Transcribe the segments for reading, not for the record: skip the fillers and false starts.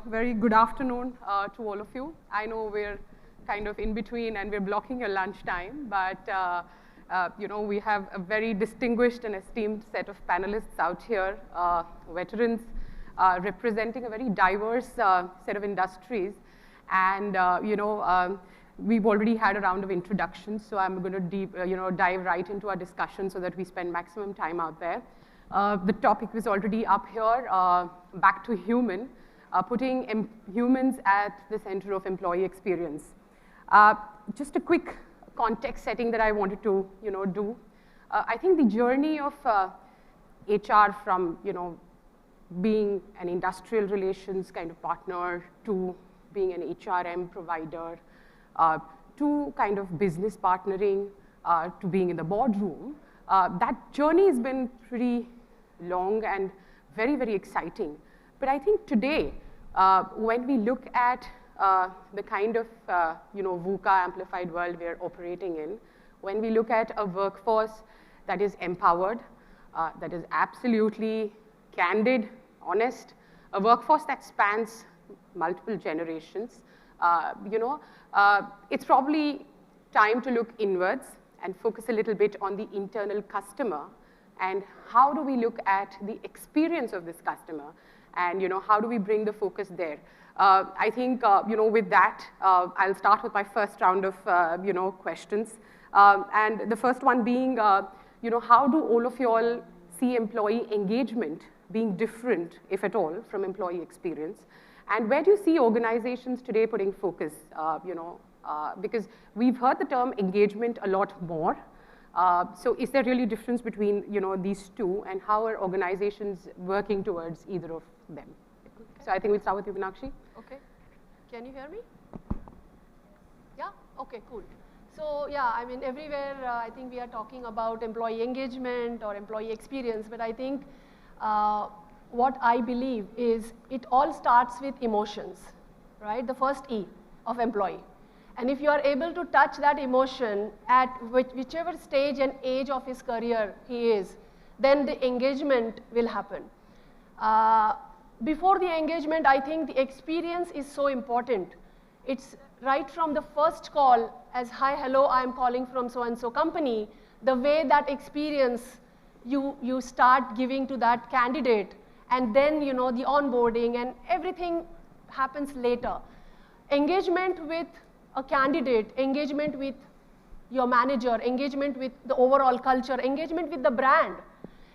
very good afternoon to all of you. I know we're kind of in between and we're blocking your lunch time, but we have a very distinguished and esteemed set of panelists out here, veterans representing a very diverse set of industries. And we've already had a round of introductions, so I'm going to dive right into our discussion so that we spend maximum time out there. The topic was already up here, back to human, putting humans at the center of employee experience. Just a quick context setting that I wanted to do. I think the journey of HR from being an industrial relations kind of partner to being an HRM provider, to kind of business partnering, to being in the boardroom, that journey has been pretty long and very, very exciting. But I think today, when we look at the kind of VUCA amplified world we're operating in, when we look at a workforce that is empowered, that is absolutely candid, honest, a workforce that spans multiple generations, it's probably time to look inwards and focus a little bit on the internal customer and how do we look at the experience of this customer and how do we bring the focus there. I think with that, I'll start with my first round of questions. And the first one being, how do all of you all see employee engagement being different, if at all, from employee experience? And where do you see organizations today putting focus? Because we've heard the term engagement a lot more. So is there really a difference between these two, and how are organizations working towards either of them? Okay. So I think we'll start with you, Meenakshi. Okay. Can you hear me? Yeah? Okay, cool. So yeah, I mean, everywhere I think we are talking about employee engagement or employee experience, but I think what I believe is it all starts with emotions, right? The first E of employee. And if you are able to touch that emotion at whichever stage and age of his career he is, then the engagement will happen. Before the engagement, I think the experience is so important. It's right from the first call as, hi, hello, I'm calling from so-and-so company, the way that experience you start giving to that candidate, and then the onboarding and everything happens later. Engagement with a candidate, engagement with your manager, engagement with the overall culture, engagement with the brand.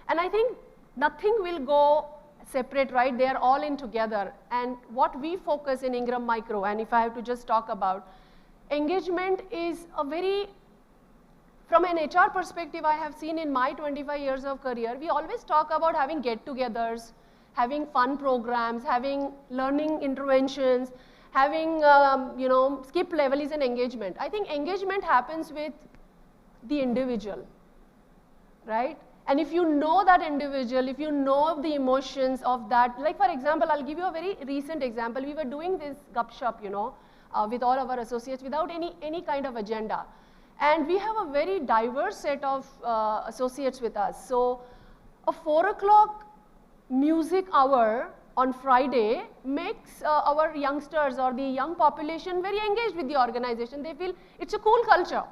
And I think nothing will go separate, right? They are all in together. And what we focus in Ingram Micro, and if I have to just talk about, engagement is a very, from an HR perspective, I have seen in my 25 years of career, we always talk about having get-togethers, having fun programs, having learning interventions, having, skip level is an engagement. I think engagement happens with the individual, right? And if you know that individual, if you know the emotions of that, like for example, I'll give you a very recent example. We were doing this gupshup, with all of our associates without any kind of agenda. And we have a very diverse set of associates with us. So a 4 o'clock music hour on Friday makes our youngsters or the young population very engaged with the organization. They feel it's a cool culture.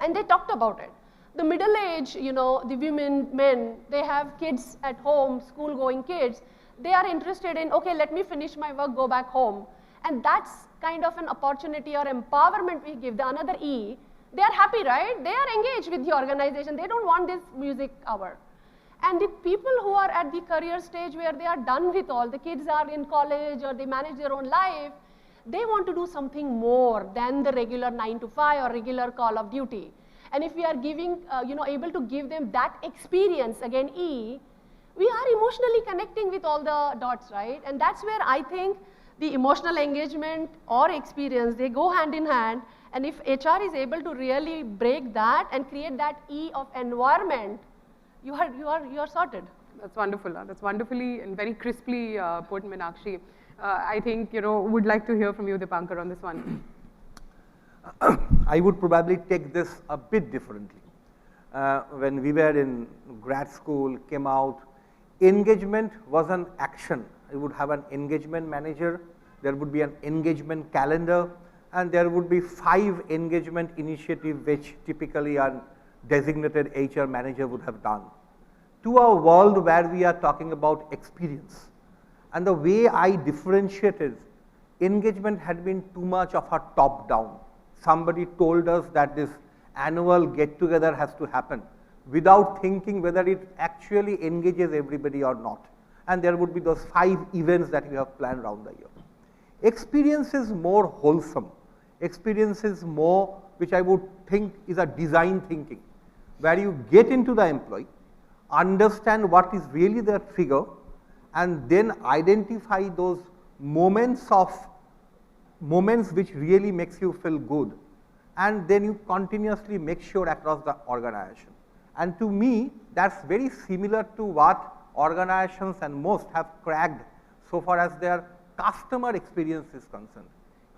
And they talked about it. The middle age, the women, men, they have kids at home, school-going kids. They are interested in, okay, let me finish my work, go back home. And that's kind of an opportunity or empowerment we give. The another E, they are happy, right? They are engaged with the organization. They don't want this music hour. And the people who are at the career stage where they are done with all, the kids are in college or they manage their own life, they want to do something more than the regular 9 to 5 or regular call of duty. And if we are giving, able to give them that experience, again E, we are emotionally connecting with all the dots, right? And that's where I think the emotional engagement or experience, they go hand in hand. And if HR is able to really break that and create that E of environment, you are sorted. That's wonderful. That's wonderfully and very crisply put, Meenakshi. I think would like to hear from you, Dipankar, on this one. I would probably take this a bit differently. When we were in grad school, came out, engagement was an action. you would have an engagement manager, there would be an engagement calendar, and there would be 5 engagement initiatives which typically a designated HR manager would have done. To a world where we are talking about experience. And the way I differentiate is, engagement had been too much of a top down. Somebody told us that this annual get together has to happen without thinking whether it actually engages everybody or not. And there would be those 5 events that we have planned around the year. Experience is more wholesome. Experience is more, which I would think is a design thinking, where you get into the employee, understand what is really their trigger, and then identify those moments which really makes you feel good, and then you continuously make sure across the organization. And to me, that's very similar to what organizations and most have cracked so far as their customer experience is concerned.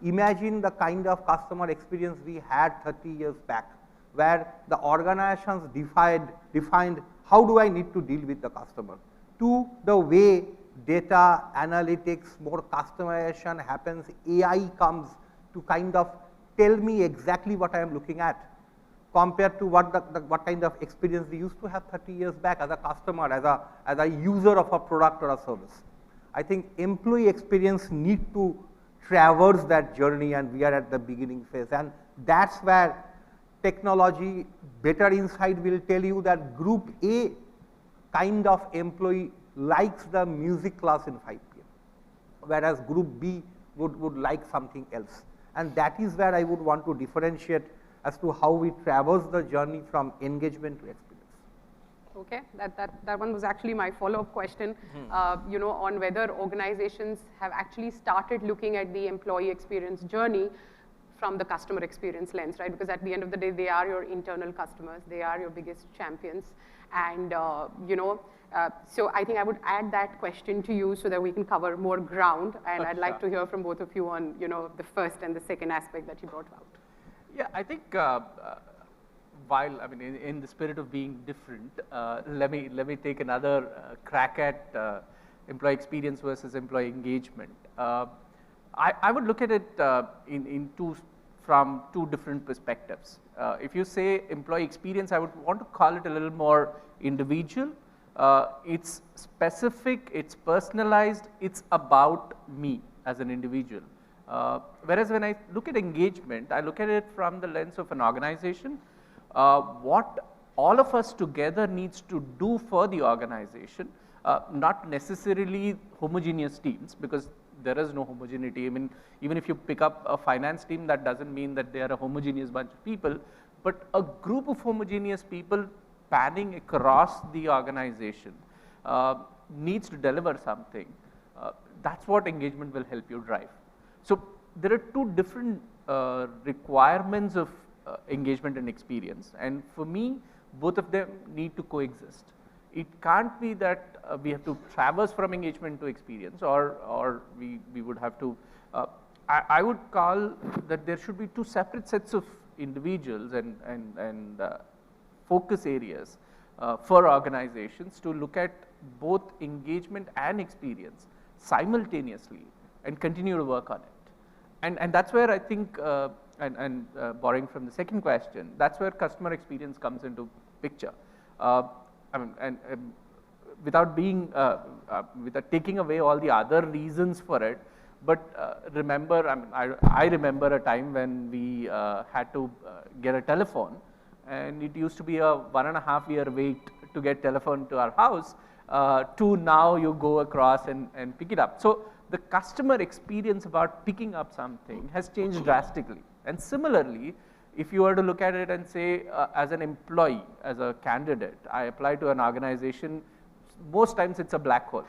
Imagine the kind of customer experience we had 30 years back, where the organizations defined how do I need to deal with the customer, to the way data analytics, more customization happens, AI comes to kind of tell me exactly what I am looking at, compared to what kind of experience we used to have 30 years back as a customer, as a user of a product or a service. I think employee experience need to traverse that journey, and we are at the beginning phase, and that's where technology, better insight will tell you that group A kind of employee likes the music class in 5 p.m., whereas group B would like something else. And that is where I would want to differentiate as to how we traverse the journey from engagement to experience. Okay, that one was actually my follow-up question, you know, on whether organizations have actually started looking at the employee experience journey from the customer experience lens, right? Because at the end of the day, they are your internal customers, they are your biggest champions, and you know, so I think I would add that question to you so that we can cover more ground, and I'd like to hear from both of you on, you know, the first and the second aspect that you brought out. Yeah, I think while, I mean, in the spirit of being different, let me take another crack at employee experience versus employee engagement. I would look at it from two different perspectives. If you say employee experience, I would want to call it a little more individual. It's specific, it's personalized, it's about me as an individual. Whereas when I look at engagement, I look at it from the lens of an organization. What all of us together needs to do for the organization, not necessarily homogeneous teams, because there is no homogeneity. I mean, even if you pick up a finance team, that doesn't mean that they are a homogeneous bunch of people, but a group of homogeneous people spanning across the organization needs to deliver something. That's what engagement will help you drive. So there are two different requirements of engagement and experience, and for me, both of them need to coexist. It can't be that we have to traverse from engagement to experience, or we would have to, I would call that there should be two separate sets of individuals and focus areas for organizations to look at both engagement and experience simultaneously and continue to work on it. And that's where I think, borrowing from the second question, that's where customer experience comes into picture. I mean, and without being, without taking away all the other reasons for it, but remember, I mean, I remember a time when we had to get a telephone, and it used to be a 1.5 year wait to get telephone to our house, to now you go across and pick it up. So the customer experience about picking up something has changed drastically. And similarly, if you were to look at it and say, as an employee, as a candidate, I apply to an organization, most times it's a black hole,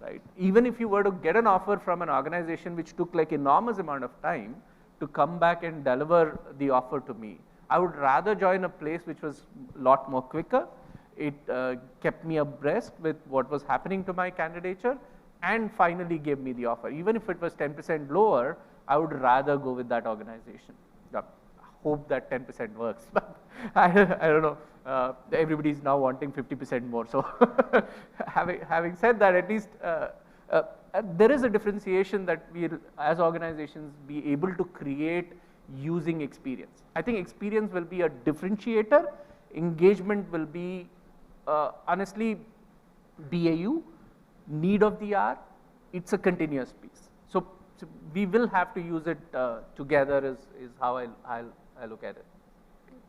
right? Even if you were to get an offer from an organization which took like enormous amount of time to come back and deliver the offer to me, I would rather join a place which was a lot more quicker. It kept me abreast with what was happening to my candidature, and finally gave me the offer. Even if it was 10% lower, I would rather go with that organization. I hope that 10% works, but I don't know. Everybody's now wanting 50% more. So having said that, at least there is a differentiation that we'll, as organizations, be able to create using experience. I think experience will be a differentiator, engagement will be honestly BAU, need of the hour, it's a continuous piece. So we will have to use it together is how I look at it.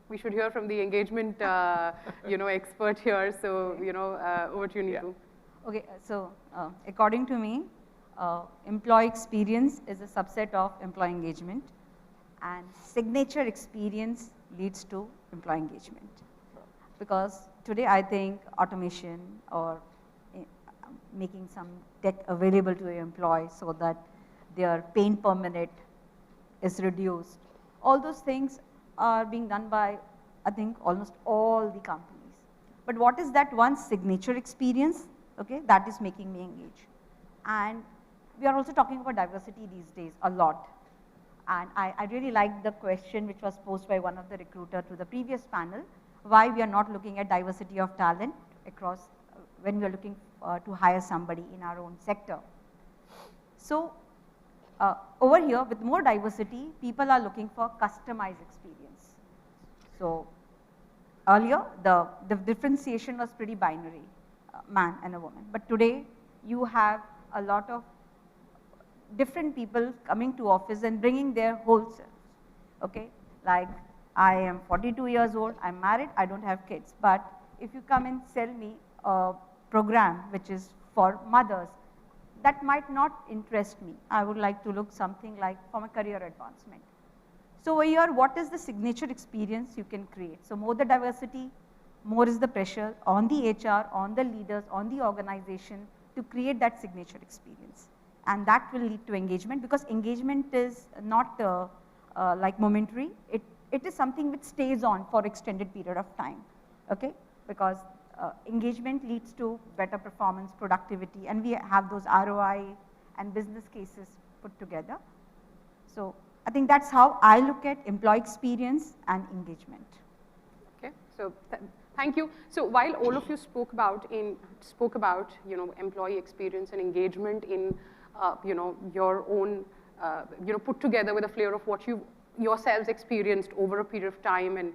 We should hear from the engagement, expert here. So, over to you, Neetu. Yeah. Okay, so according to me, employee experience is a subset of employee engagement, and signature experience leads to employee engagement. Because today I think automation or making some tech available to the employee so that their pain per minute is reduced, all those things are being done by, I think, almost all the companies. But what is that one signature experience, okay, that is making me engage? And we are also talking about diversity these days a lot. And I really liked the question which was posed by one of the recruiter to the previous panel, why we are not looking at diversity of talent across when we are looking to hire somebody in our own sector. So over here, with more diversity, people are looking for customized experience. So earlier, the differentiation was pretty binary, man and a woman. But today, you have a lot of different people coming to office and bringing their whole selves, okay? Like, I am 42 years old, I'm married, I don't have kids. But if you come and sell me a program which is for mothers, that might not interest me. I would like to look something like from a career advancement. So over here, what is the signature experience you can create? So more the diversity, more is the pressure on the HR, on the leaders, on the organization to create that signature experience. And that will lead to engagement, because engagement is not like momentary. It is something which stays on for extended period of time, okay? Because engagement leads to better performance, productivity, and we have those ROI and business cases put together. So I think that's how I look at employee experience and engagement. Okay, so thank you. So while all of you spoke about employee experience and engagement in your own put together with a flair of what you yourselves experienced over a period of time, and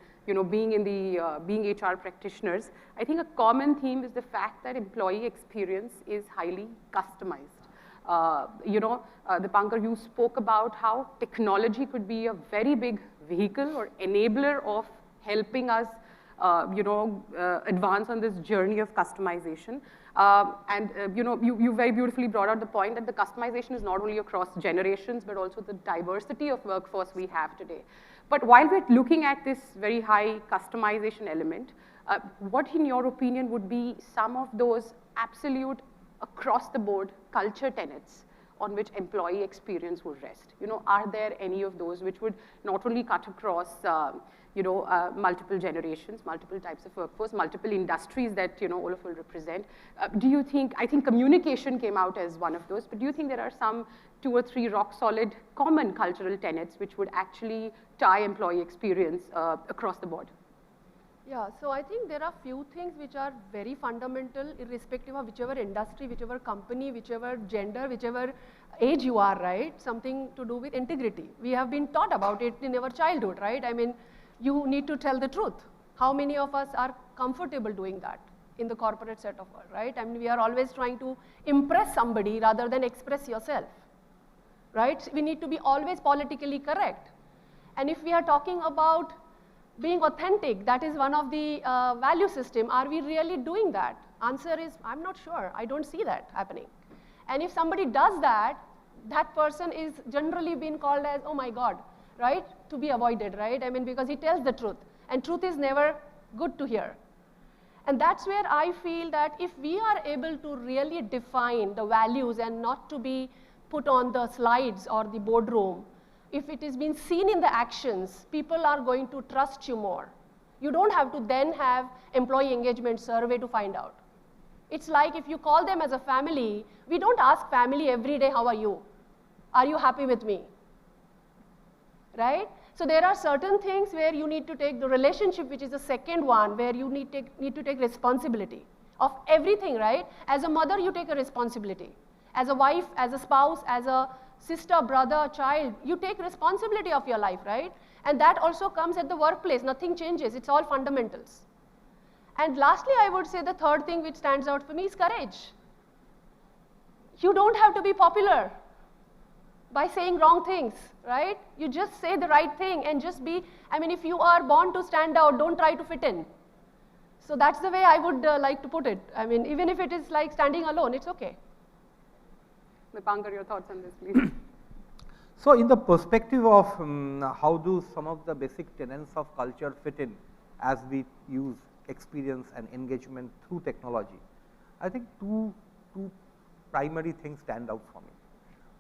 being in the being HR practitioners, I think a common theme is the fact that employee experience is highly customized. Dipankar, you spoke about how technology could be a very big vehicle or enabler of helping us advance on this journey of customization. You very beautifully brought out the point that the customization is not only across generations, but also the diversity of workforce we have today. But while we're looking at this very high customization element, what in your opinion would be some of those absolute across the board culture tenets on which employee experience would rest? Are there any of those which would not only cut across multiple generations, multiple types of workforce, multiple industries that all of you represent? Do you think, I think communication came out as one of those, but do you think there are some 2 or 3 rock solid common cultural tenets which would actually tie employee experience across the board? Yeah, so I think there are few things which are very fundamental irrespective of whichever industry, whichever company, whichever gender, whichever age you are, right? Something to do with integrity. We have been taught about it in our childhood, right? I mean, you need to tell the truth. How many of us are comfortable doing that in the corporate set of world, right? I mean, we are always trying to impress somebody rather than express yourself, right? We need to be always politically correct. And if we are talking about being authentic, that is one of the value system. Are we really doing that? Answer is, I'm not sure. I don't see that happening. And if somebody does that, that person is generally being called as, oh my God, right? To be avoided, right? I mean, because he tells the truth. And truth is never good to hear. And that's where I feel that if we are able to really define the values and not to be put on the slides or the boardroom, if it is being seen in the actions, people are going to trust you more. You don't have to then have employee engagement survey to find out. It's like if you call them as a family, we don't ask family every day, how are you? Are you happy with me? Right? So there are certain things where you need to take the relationship, which is the second one, where you need to take responsibility of everything, right? As a mother, you take a responsibility. As a wife, as a spouse, as a sister, brother, child, you take responsibility of your life, right? And that also comes at the workplace. Nothing changes. It's all fundamentals. And lastly, I would say the third thing which stands out for me is courage. You don't have to be popular by saying wrong things, right? You just say the right thing and just be, I mean, if you are born to stand out, don't try to fit in. So that's the way I would like to put it. I mean, even if it is like standing alone, it's okay. Dipankar, your thoughts on this, please. So in the perspective of how do some of the basic tenets of culture fit in as we use experience and engagement through technology, I think two primary things stand out for me.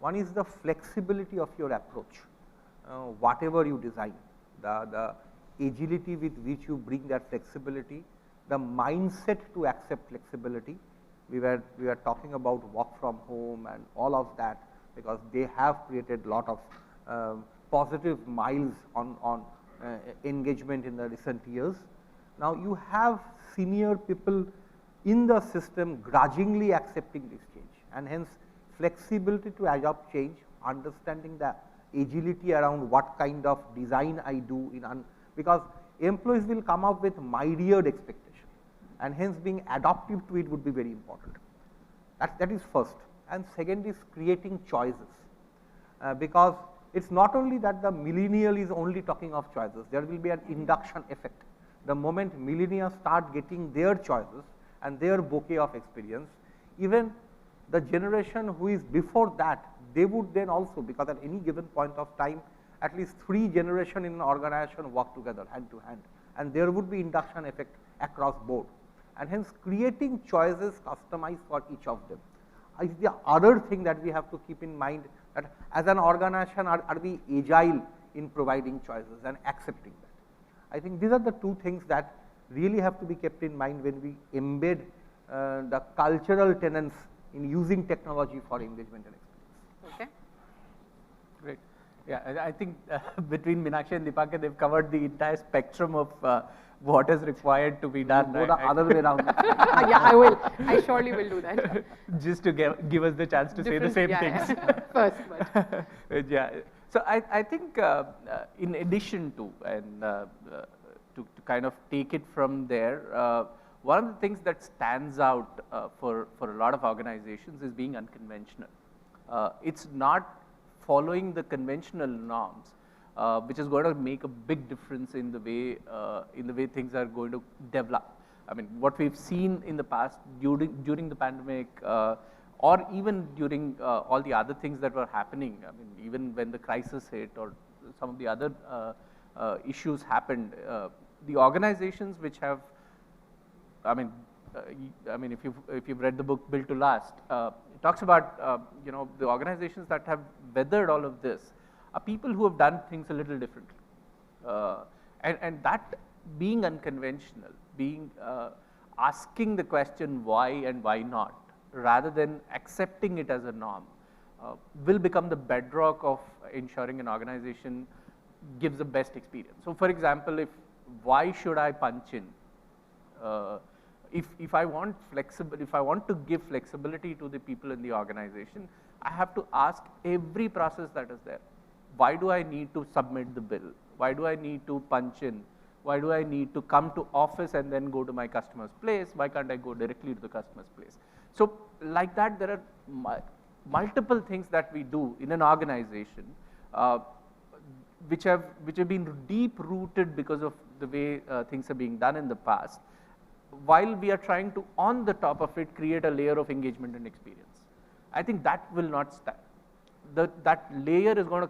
One is the flexibility of your approach, whatever you design, the agility with which you bring that flexibility, the mindset to accept flexibility. We were talking about work from home and all of that, because they have created a lot of positive miles on engagement in the recent years. Now you have senior people in the system grudgingly accepting this change, and hence flexibility to adopt change, understanding the agility around what kind of design I do because employees will come up with myriad expectations, and hence being adaptive to it would be very important. That is first. And second is creating choices, because it's not only that the millennial is only talking of choices, there will be an induction effect. The moment millennials start getting their choices and their bouquet of experience, even the generation who is before that, they would then also, because at any given point of time, at least 3 generations in an organization work together hand to hand, and there would be induction effect across board, and hence creating choices customized for each of them. Is the other thing that we have to keep in mind, that as an organization, are we agile in providing choices and accepting that? I think these are the two things that really have to be kept in mind when we embed the cultural tenets in using technology for engagement and experience. Okay. Great. Yeah, I think between Meenakshi and Dipankar, they've covered the entire spectrum of what is required to be done. Go the other way around. Yeah, I will. I surely will do that. Just to give us the chance to say the same things. Yeah. First, but. Yeah. So I think in addition to, and to kind of take it from there, one of the things that stands out for a lot of organizations is being unconventional. It's not following the conventional norms, which is going to make a big difference in the way things are going to develop. I mean, what we've seen in the past during the pandemic, or even during all the other things that were happening. I mean, even when the crisis hit or some of the other issues happened, the organizations which have, I mean, if you've read the book Built to Last, it talks about the organizations that have weathered all of this are people who have done things a little differently, and that being unconventional, being asking the question why and why not, rather than accepting it as a norm, will become the bedrock of ensuring an organization gives the best experience. So, for example, why should I punch in? If I want to give flexibility to the people in the organization, I have to ask every process that is there. Why do I need to submit the bill? Why do I need to punch in? Why do I need to come to office and then go to my customer's place? Why can't I go directly to the customer's place? So like that, there are multiple things that we do in an organization which have been deep rooted because of the way things are being done in the past, while we are trying to, on the top of it, create a layer of engagement and experience. I think that will not stand. That layer is going to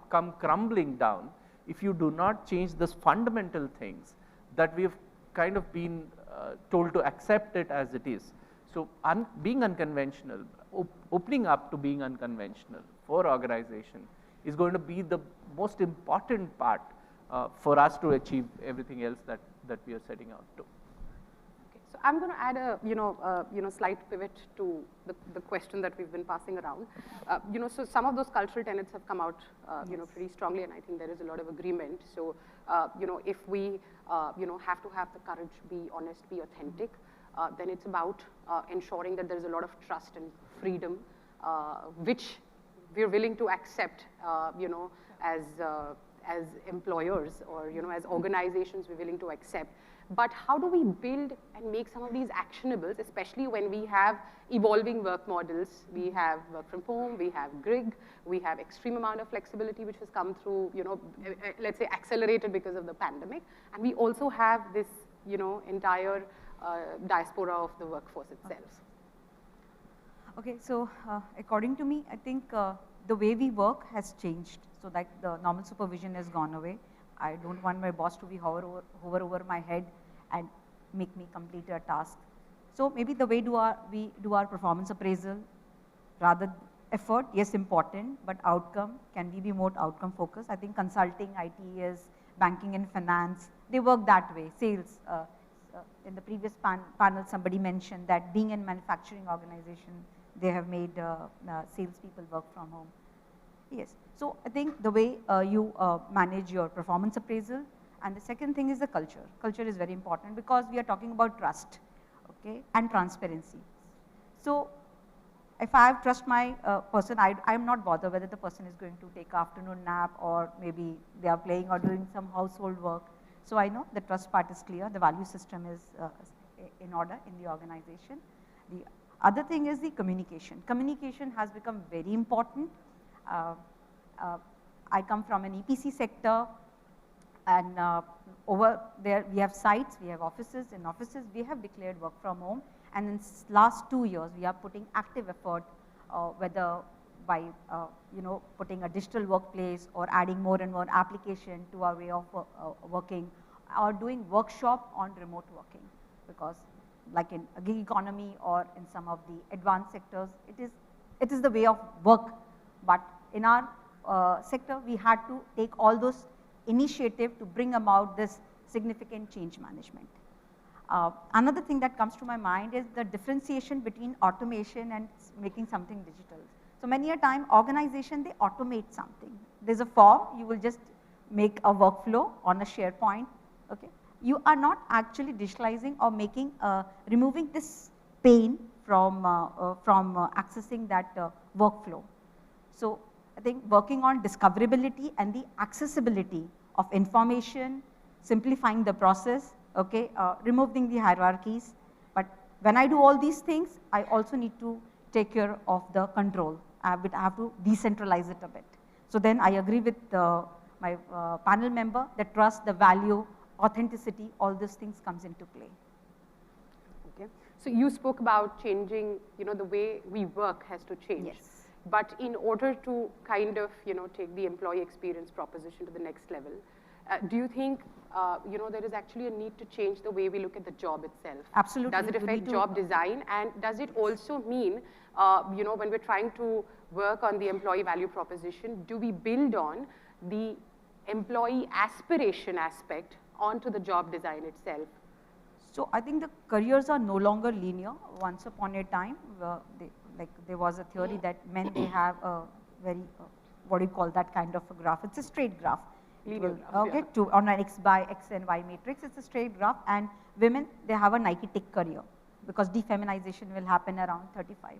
come crumbling down if you do not change those fundamental things that we have kind of been told to accept it as it is. So being unconventional, opening up to being unconventional for organization is going to be the most important part for us to achieve everything else that we are setting out to. So I'm going to add a slight pivot to the question that we've been passing around. So some of those cultural tenets have come out, pretty strongly, and I think there is a lot of agreement. So, if we, have to have the courage, be honest, be authentic, then it's about ensuring that there is a lot of trust and freedom which we're willing to accept, you know, as employers or, you know, as organizations we're willing to accept. But how do we build and make some of these actionables, especially when we have evolving work models? We have work from home, we have gig, we have extreme amount of flexibility which has come through, you know, let's say accelerated because of the pandemic. And we also have this, you know, entire diaspora of the workforce itself. Okay, so according to me, I think the way we work has changed. So like the normal supervision has gone away. I don't want my boss to be hover over my head and make me complete a task. So maybe the way we do our performance appraisal, rather effort, yes, important, but outcome, can we be more outcome focused? I think consulting, ITES, banking and finance, they work that way. Sales, in the previous panel, somebody mentioned that being in manufacturing organization, they have made salespeople work from home. Yes, so I think the way you manage your performance appraisal, and the second thing is the culture. Culture is very important because we are talking about trust, okay, and transparency. So if I have trust my person, I'm not bothered whether the person is going to take afternoon nap or maybe they are playing or doing some household work. So I know the trust part is clear, the value system is in order in the organization. The other thing is the communication. Communication has become very important. I come from an EPC sector, and over there we have sites, we have offices. In offices we have declared work from home, and in last 2 years we are putting active effort, whether by you know, putting a digital workplace or adding more and more application to our way of working, or doing workshop on remote working, because like in a gig economy or in some of the advanced sectors, it is the way of work. But in our sector, we had to take all those initiative to bring about this significant change management. Another thing that comes to my mind is the differentiation between automation and making something digital. So many a time organization, they automate something. There's a form, you will just make a workflow on a SharePoint, okay? You are not actually digitalizing or making, removing this pain from accessing that workflow. So I think working on discoverability and the accessibility of information, simplifying the process, okay, removing the hierarchies. But when I do all these things, I also need to take care of the control. I have to decentralize it a bit. So then I agree with my panel member, the trust, the value, authenticity, all these things comes into play. Okay. So you spoke about changing, you know, the way we work has to change. Yes. But in order to kind of, you know, take the employee experience proposition to the next level, do you think, you know, there is actually a need to change the way we look at the job itself? Absolutely. Does it affect job design? And does it also mean, you know, when we're trying to work on the employee value proposition, do we build on the employee aspiration aspect onto the job design itself? So I think the careers are no longer linear. Once upon a time, there was a theory that men, they have a very, what do you call that kind of a graph? It's a straight graph. Linear graph, okay, yeah. on an X by X and Y matrix, it's a straight graph. And women, they have a Nike tick career because defeminization will happen around 35.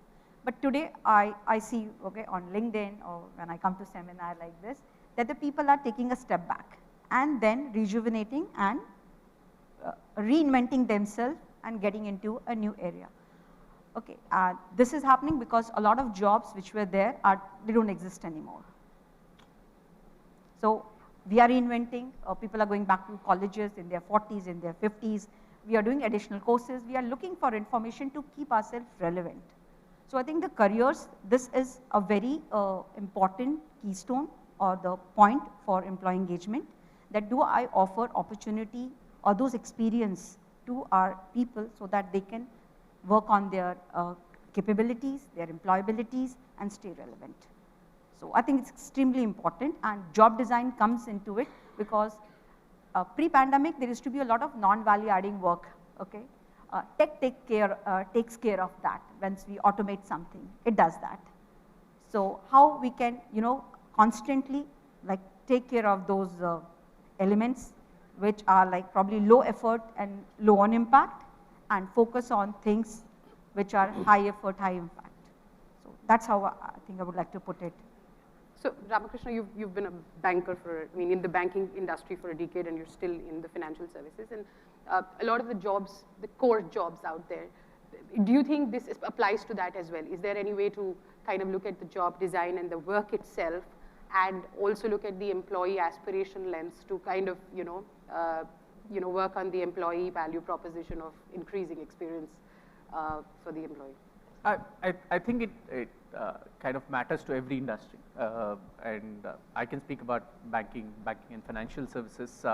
But today, I see, okay, on LinkedIn or when I come to seminar like this, that the people are taking a step back and then rejuvenating and reinventing themselves and getting into a new area. Okay, this is happening because a lot of jobs which were there, they don't exist anymore. So we are reinventing, people are going back to colleges in their 40s, in their 50s. We are doing additional courses. We are looking for information to keep ourselves relevant. So I think the careers, this is a very important keystone or the point for employee engagement, that do I offer opportunity or those experience to our people so that they can work on their capabilities, their employabilities, and stay relevant. So I think it's extremely important, and job design comes into it because pre-pandemic there used to be a lot of non-value adding work, okay? Tech takes care of that. Once we automate something, it does that. So how we can, you know, constantly like take care of those elements which are like probably low effort and low on impact, and focus on things which are high effort, high impact. So That's how I think I would like to put it. So Ramakrishna, you've been a banker in the banking industry for a decade, and you're still in the financial services. And a lot of the jobs, the core jobs out there, do you think this applies to that as well? Is there any way to kind of look at the job design and the work itself, and also look at the employee aspiration lens to kind of, work on the employee value proposition of increasing experience for the employee? I think it kind of matters to every industry, and I can speak about banking and financial services,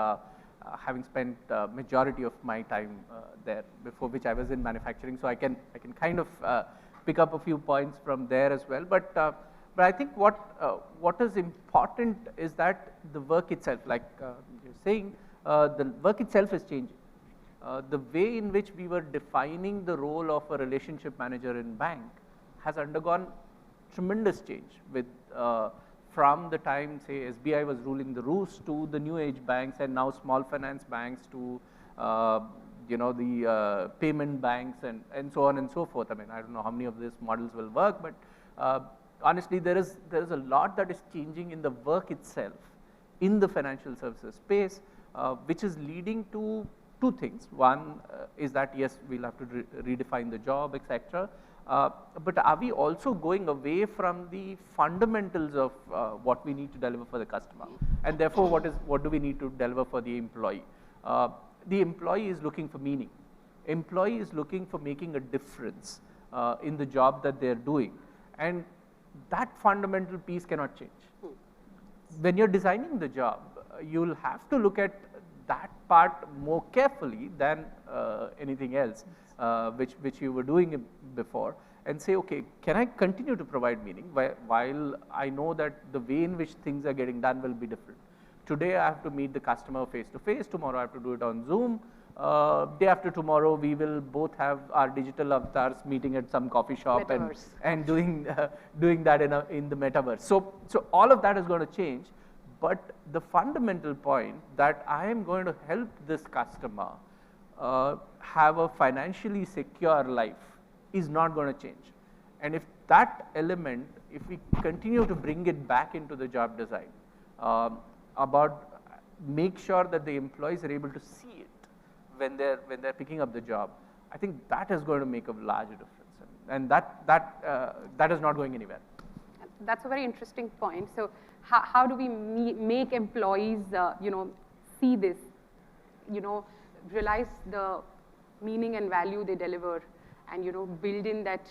having spent majority of my time there, before which I was in manufacturing, so I can kind of pick up a few points from there as well. But I think what is important is that the work itself, like you're saying, the work itself is changing. The way in which we were defining the role of a relationship manager in bank has undergone tremendous change with from the time, say, SBI was ruling the roost, to the new age banks, and now small finance banks, to the payment banks, and so on and so forth. I mean, I don't know how many of these models will work, but honestly, there is a lot that is changing in the work itself in the financial services space, which is leading to two things. One is that, yes, we'll have to redefine the job, etc. But are we also going away from the fundamentals of what we need to deliver for the customer? And therefore, what do we need to deliver for the employee? The employee is looking for meaning. Employee is looking for making a difference in the job that they're doing. And that fundamental piece cannot change. When you're designing the job, you'll have to look at that part more carefully than anything else, which you were doing before, and say, okay, can I continue to provide meaning while I know that the way in which things are getting done will be different. Today I have to meet the customer face to face, tomorrow I have to do it on Zoom, day after tomorrow we will both have our digital avatars meeting at some coffee shop and doing that in the metaverse. So all of that is going to change. But the fundamental point that I am going to help this customer have a financially secure life is not going to change. And if that element, if we continue to bring it back into the job design, about make sure that the employees are able to see it when they're picking up the job, I think that is going to make a large difference. And that is not going anywhere. That's a very interesting point. So how do we make employees, see this, realize the meaning and value they deliver, and, build in that,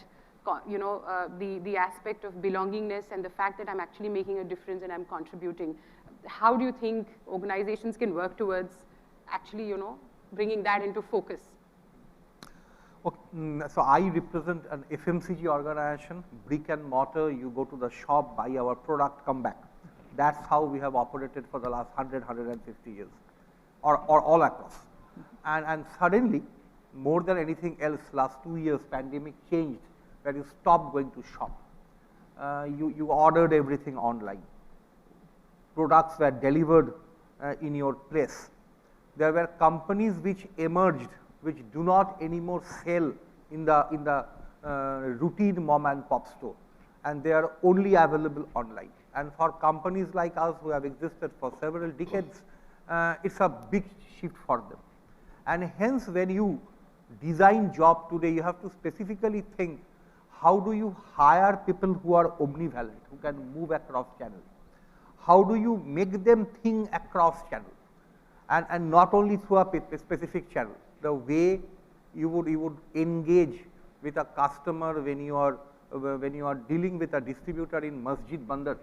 the aspect of belongingness and the fact that I'm actually making a difference and I'm contributing. How do you think organizations can work towards actually, bringing that into focus? Okay, so I represent an FMCG organization, brick and mortar. You go to the shop, buy our product, come back. That's how we have operated for the last 100, 150 years, or all across. And suddenly, more than anything else, last 2 years, pandemic changed, where you stopped going to shop. You ordered everything online. Products were delivered in your place. There were companies which emerged, which do not anymore sell in the routine mom and pop store, and they are only available online. And for companies like us who have existed for several decades, it's a big shift for them. And hence, when you design job today, you have to specifically think, how do you hire people who are omnivalent, who can move across channels? How do you make them think across channels, and not only through a specific channel? The way you would engage with a customer when you are dealing with a distributor in Masjid Bandar,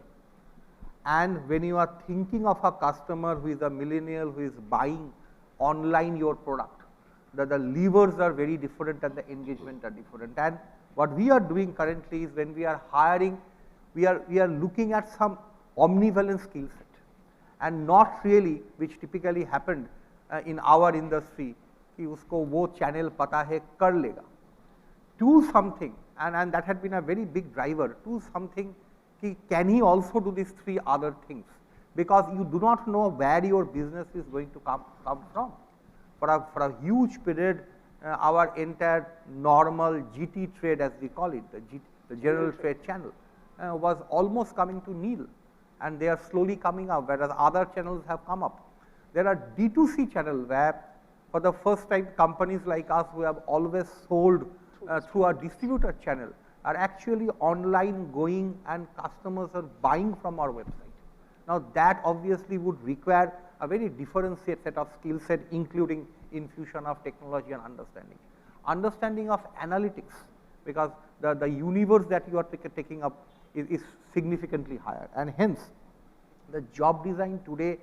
and when you are thinking of a customer who is a millennial who is buying online your product, the levers are very different and the engagement are different. And what we are doing currently is, when we are hiring, we are looking at some omnivalent skill set, and not really, which typically happened in our industry, कि उसको वो channel पता है कर लेगा. Do something, and that had been a very big driver. Do something, कि can he also do these 3 other things? Because you do not know where your business is going to come from. For a huge period, our entire normal GT trade, as we call it, the the general trade channel, was almost coming to nil, and they are slowly coming up, whereas other channels have come up. There are D2C channels where for the first time companies like us who have always sold through our distributor channel are actually online going, and customers are buying from our website. Now that obviously would require a very differentiated set of skill set, including infusion of technology and understanding. Understanding of analytics, because the universe that you are taking up is significantly higher, and hence the job design today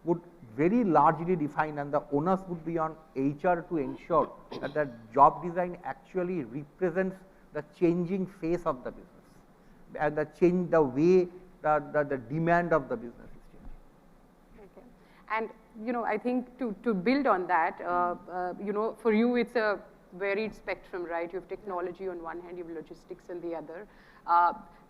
would very largely define, and the onus would be on HR to ensure that the job design actually represents the changing face of the business, and the way the demand of the business is changing. Okay. And I think to build on that, for you it's a varied spectrum, right? You have technology on one hand, you have logistics on the other.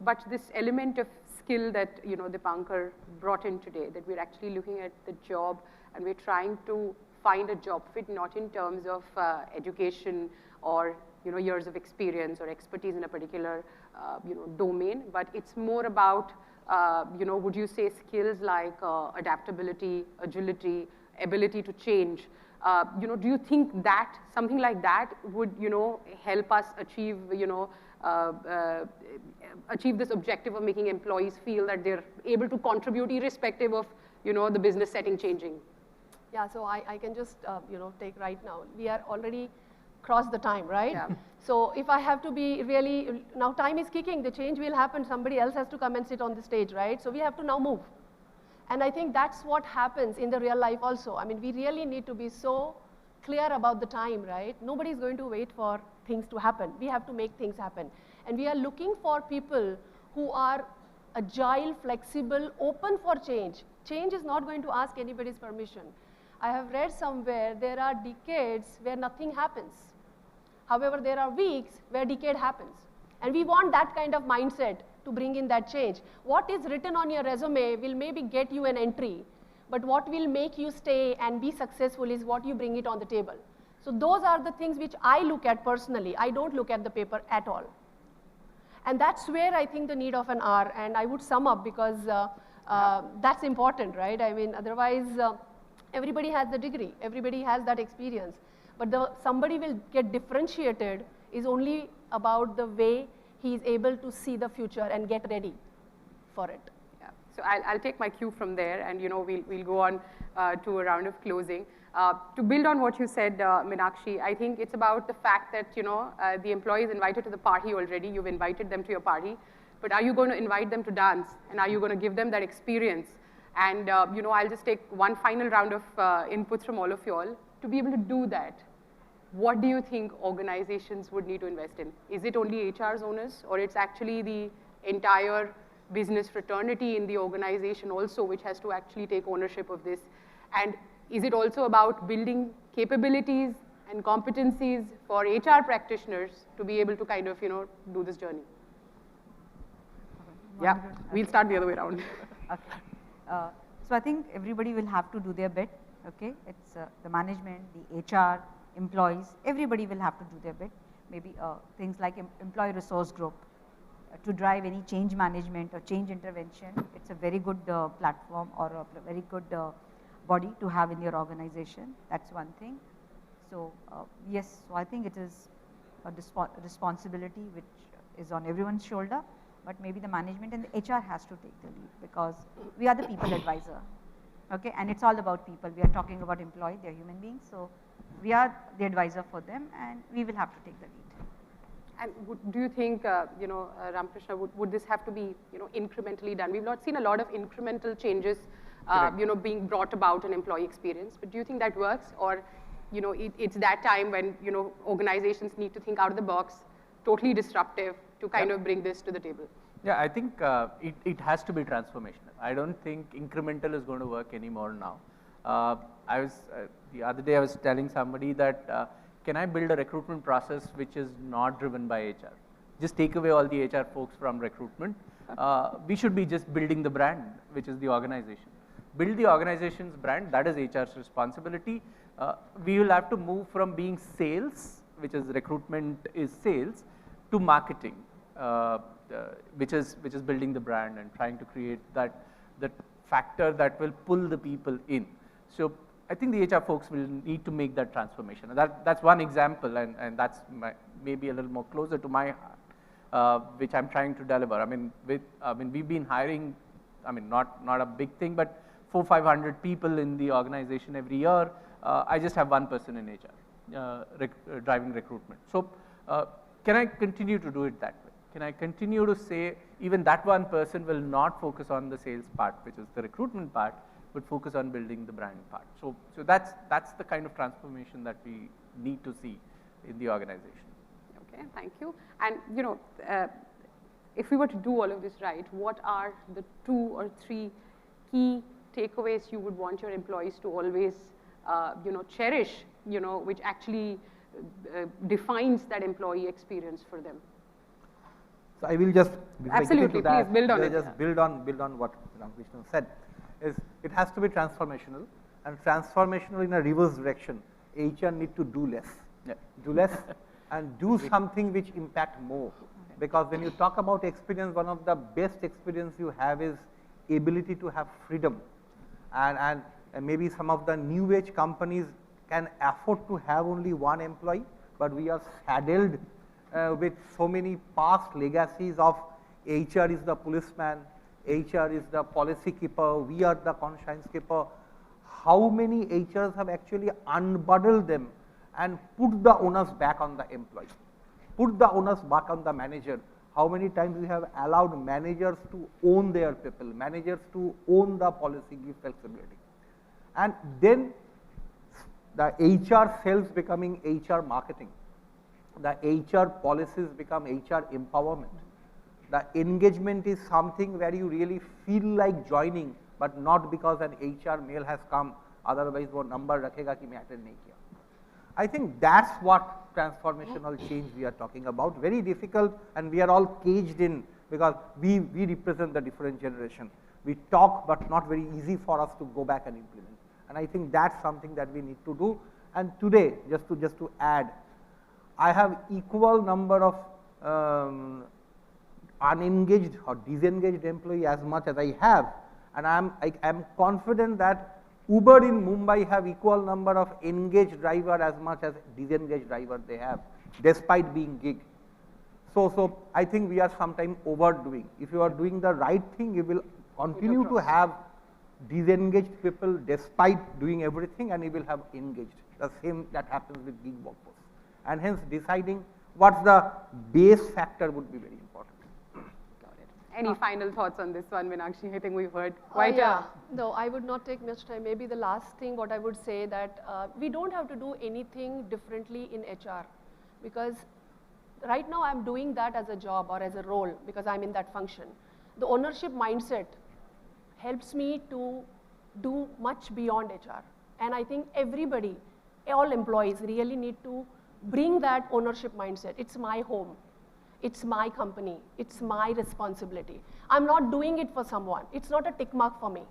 But this element of skill that, Dipankar brought in today, that we're actually looking at the job and we're trying to find a job fit, not in terms of education or, years of experience or expertise in a particular, domain, but it's more about, would you say skills like adaptability, agility, ability to change. Do you think that something like that would, help us achieve, achieve this objective of making employees feel that they're able to contribute irrespective of, the business setting changing? Yeah, so I can just, take right now. We are already crossed the time, right? Yeah. So if I have to be really, now time is kicking, the change will happen, somebody else has to come and sit on the stage, right? So we have to now move. And I think that's what happens in the real life also. I mean, we really need to be so clear about the time, right? Nobody's going to wait for things to happen. We have to make things happen. And we are looking for people who are agile, flexible, open for change. Change is not going to ask anybody's permission. I have read somewhere there are decades where nothing happens. However, there are weeks where decade happens. And we want that kind of mindset to bring in that change. What is written on your resume will maybe get you an entry, but what will make you stay and be successful is what you bring it on the table. So those are the things which I look at personally. I don't look at the paper at all. And that's where I think the need of an R, and I would sum up because that's important, right? I mean, otherwise, everybody has the degree, everybody has that experience, but somebody will get differentiated is only about the way he is able to see the future and get ready for it. Yeah. So I'll take my cue from there, and we'll go on to a round of closing. To build on what you said, Meenakshi, I think it's about the fact that the employee is invited to the party already. You've invited them to your party, but are you going to invite them to dance, and are you going to give them that experience? And I'll just take one final round of inputs from all of you all. To be able to do that, what do you think organizations would need to invest in? Is it only HR's onus, or it's actually the entire business fraternity in the organization also which has to actually take ownership of this? And is it also about building capabilities and competencies for HR practitioners to be able to kind of, do this journey? Yeah, we'll start the other way around. Okay. So I think everybody will have to do their bit, okay? It's the management, the HR, employees, everybody will have to do their bit. Maybe things like employee resource group to drive any change management or change intervention. It's a very good platform or a very good body to have in your organization. That's one thing. So yes, so I think it is a responsibility which is on everyone's shoulder, but maybe the management and the HR has to take the lead, because we are the people advisor, okay? And it's all about people. We are talking about employee, they're human beings, so we are the advisor for them, and we will have to take the lead. And do you think, Ramakrishna, would this have to be, incrementally done? We've not seen a lot of incremental changes, being brought about in employee experience, but do you think that works? Or, it's that time when, organizations need to think out of the box, totally disruptive, to kind of bring this to the table? Yeah, I think it has to be transformational. I don't think incremental is going to work anymore now. The other day I was telling somebody that can I build a recruitment process which is not driven by HR? Just take away all the HR folks from recruitment. We should be just building the brand, which is the organization. Build the organization's brand, that is HR's responsibility. We will have to move from being sales, which is recruitment is sales, to marketing. which is building the brand and trying to create that factor that will pull the people in. So I think the HR folks will need to make that transformation. That's one example, and that's maybe a little more closer to my heart, which I'm trying to deliver. I mean, we've been hiring, I mean, not a big thing, but 400-500 people in the organization every year. I just have one person in HR driving recruitment. So can I continue to do it that way? Can I continue to say even that one person will not focus on the sales part, which is the recruitment part, but focus on building the brand part? So that's the kind of transformation that we need to see in the organization. Okay, thank you. And if we were to do all of this right, what are the 2 or 3 key takeaways you would want your employees to always cherish, which actually defines that employee experience for them? So I will just absolutely please build on it. Just build on what Ramkrishnan said. Is it has to be transformational, and transformational in a reverse direction. HR need to do less, and do something which impact more. Because when you talk about experience, one of the best experience you have is ability to have freedom, and maybe some of the new age companies can afford to have only one employee, but we are saddled with so many past legacies of HR is the policeman, HR is the policy keeper, we are the conscience keeper. How many HRs have actually unbundled them and put the onus back on the employee, put the onus back on the manager? How many times we have allowed managers to own their people, managers to own the policy, give flexibility. And then the HR sales becoming HR marketing, the HR policies become HR empowerment. The engagement is something where you really feel like joining, but not because an HR mail has come, otherwise wo number rakhega ki main attend nahi kiya. I think that's what transformational change we are talking about. Very difficult, and we are all caged in because we represent the different generation. We talk, but not very easy for us to go back and implement. And I think that's something that we need to do. And today, just to add, I have equal number of unengaged or disengaged employee as much as I have, and I am confident that Uber in Mumbai have equal number of engaged driver as much as disengaged driver they have, despite being gig. So I think we are sometimes overdoing. If you are doing the right thing, you will continue to have disengaged people despite doing everything, and you will have engaged. The same that happens with gig workforce. And hence deciding what's the base factor would be very important. Got it. Any final thoughts on this one, Meenakshi? I think we've heard quite No, I would not take much time. Maybe the last thing what I would say that we don't have to do anything differently in HR, because right now I'm doing that as a job or as a role because I'm in that function. The ownership mindset helps me to do much beyond HR. And I think everybody, all employees really need to bring that ownership mindset. It's my home. It's my company. It's my responsibility. I'm not doing it for someone. It's not a tick mark for me.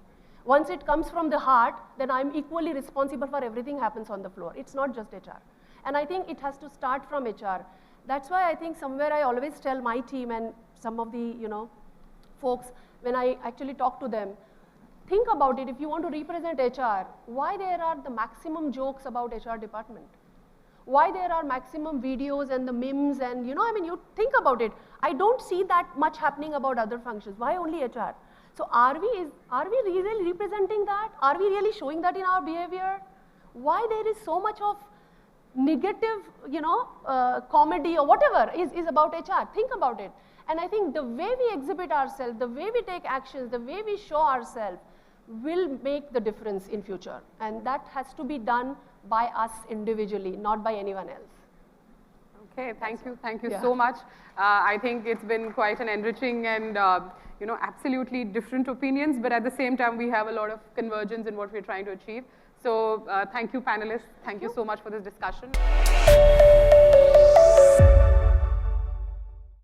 Once it comes from the heart, then I'm equally responsible for everything happens on the floor. It's not just HR. And I think it has to start from HR. That's why I think somewhere I always tell my team and some of the folks, when I actually talk to them, think about it. If you want to represent HR, why there are the maximum jokes about HR department? Why there are maximum videos and the memes and you think about it. I don't see that much happening about other functions. Why only HR? So are we really representing that? Are we really showing that in our behavior? Why there is so much of negative, comedy or whatever is about HR? Think about it. And I think the way we exhibit ourselves, the way we take actions, the way we show ourselves will make the difference in future. And that has to be done by us individually, not by anyone else. Okay, thank you so much. I think it's been quite an enriching and absolutely different opinions, but at the same time we have a lot of convergence in what we're trying to achieve. So thank you panelists, thank you so much for this discussion.